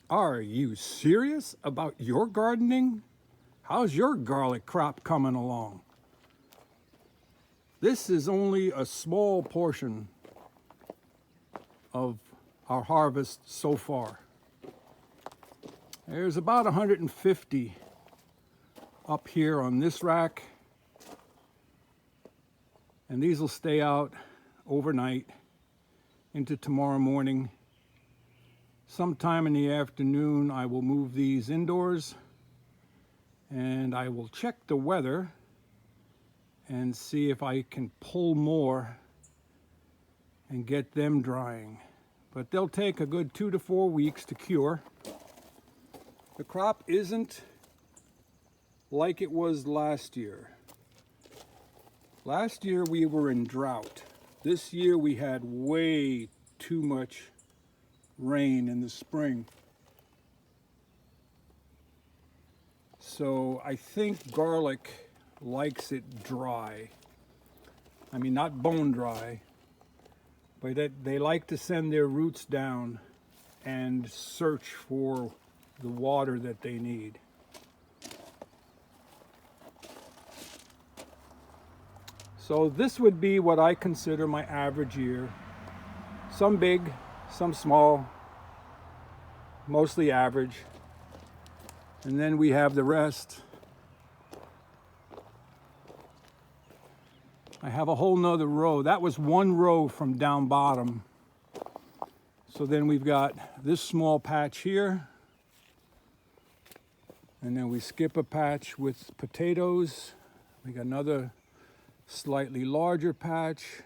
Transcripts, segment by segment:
Are you serious about your gardening? How's your garlic crop coming along? This is only a small portion of our harvest so far. There's about 150 up here on this rack, and these will stay out overnight into tomorrow morning. Sometime in the afternoon, I will move these indoors and I will check the weather and see if I can pull more and get them drying. But they'll take a good 2 to 4 weeks to cure. The crop isn't like it was last year. Last year we were in drought. This year we had way too much rain in the spring. So I think garlic likes it dry. I mean, not bone dry, but they like to send their roots down and search for the water that they need. So this would be what I consider my average year. Some big, some small, mostly average. And then we have the rest. I have a whole nother row. That was one row from down bottom. So then we've got this small patch here. And then we skip a patch with potatoes. We got another slightly larger patch,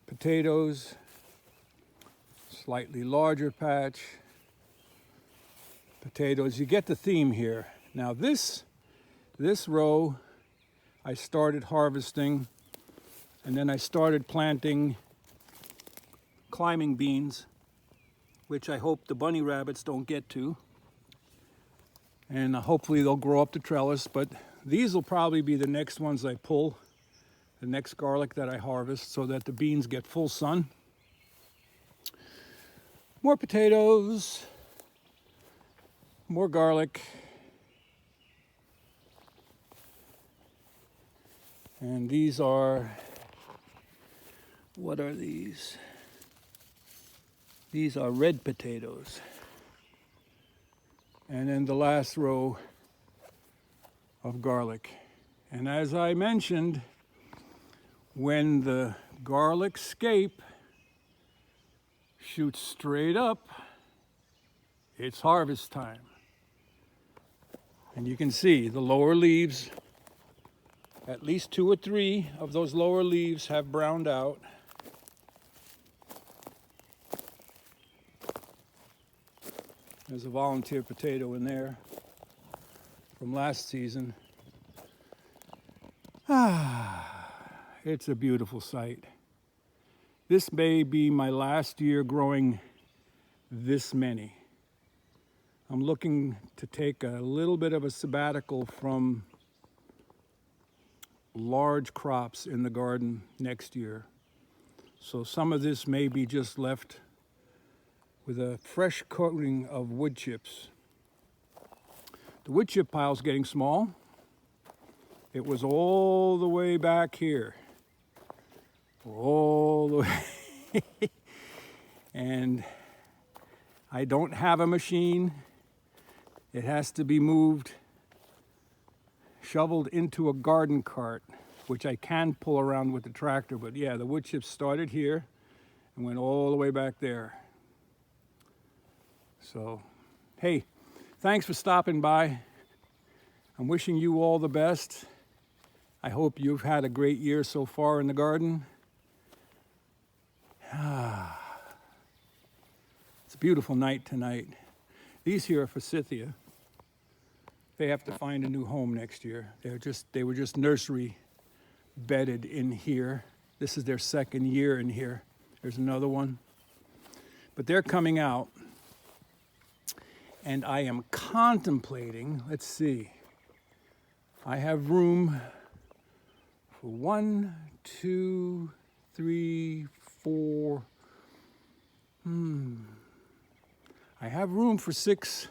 potatoes, slightly larger patch, potatoes. You get the theme here. Now this row I started harvesting, and then I started planting climbing beans, which I hope the bunny rabbits don't get to. And hopefully they'll grow up to trellis, but these will probably be the next ones I pull, the next garlic that I harvest, so that the beans get full sun. More potatoes, more garlic, and these are, what are these? These are red potatoes. And then the last row of garlic. And as I mentioned, when the garlic scape shoots straight up, it's harvest time. And you can see the lower leaves, at least 2 or 3 of those lower leaves have browned out. There's a volunteer potato in there from last season. It's a beautiful sight. This may be my last year growing this many. I'm looking to take a little bit of a sabbatical from large crops in the garden next year. So some of this may be just left with a fresh coating of wood chips. The wood chip pile's getting small. It was all the way back here. All the way. And I don't have a machine. It has to be moved, shoveled into a garden cart, which I can pull around with the tractor. But yeah, the wood chips started here and went all the way back there. So, hey, thanks for stopping by. I'm wishing you all the best. I hope you've had a great year so far in the garden. It's a beautiful night tonight. These here are forsythia. They have to find a new home next year. They were just nursery bedded in here. This is their second year in here. There's another one. But they're coming out. And I am contemplating, let's see, I have room for 1, 2, 3, 4, I have room for 6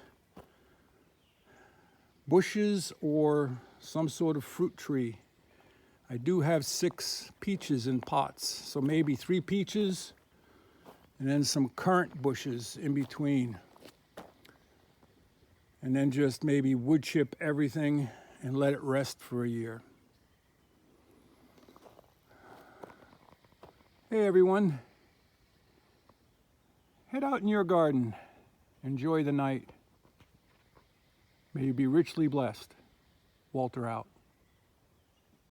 bushes or some sort of fruit tree. I do have 6 peaches in pots, so maybe 3 peaches and then some currant bushes in between. And then just maybe wood chip everything and let it rest for a year. Hey everyone, head out in your garden, enjoy the night. May you be richly blessed. Walter out.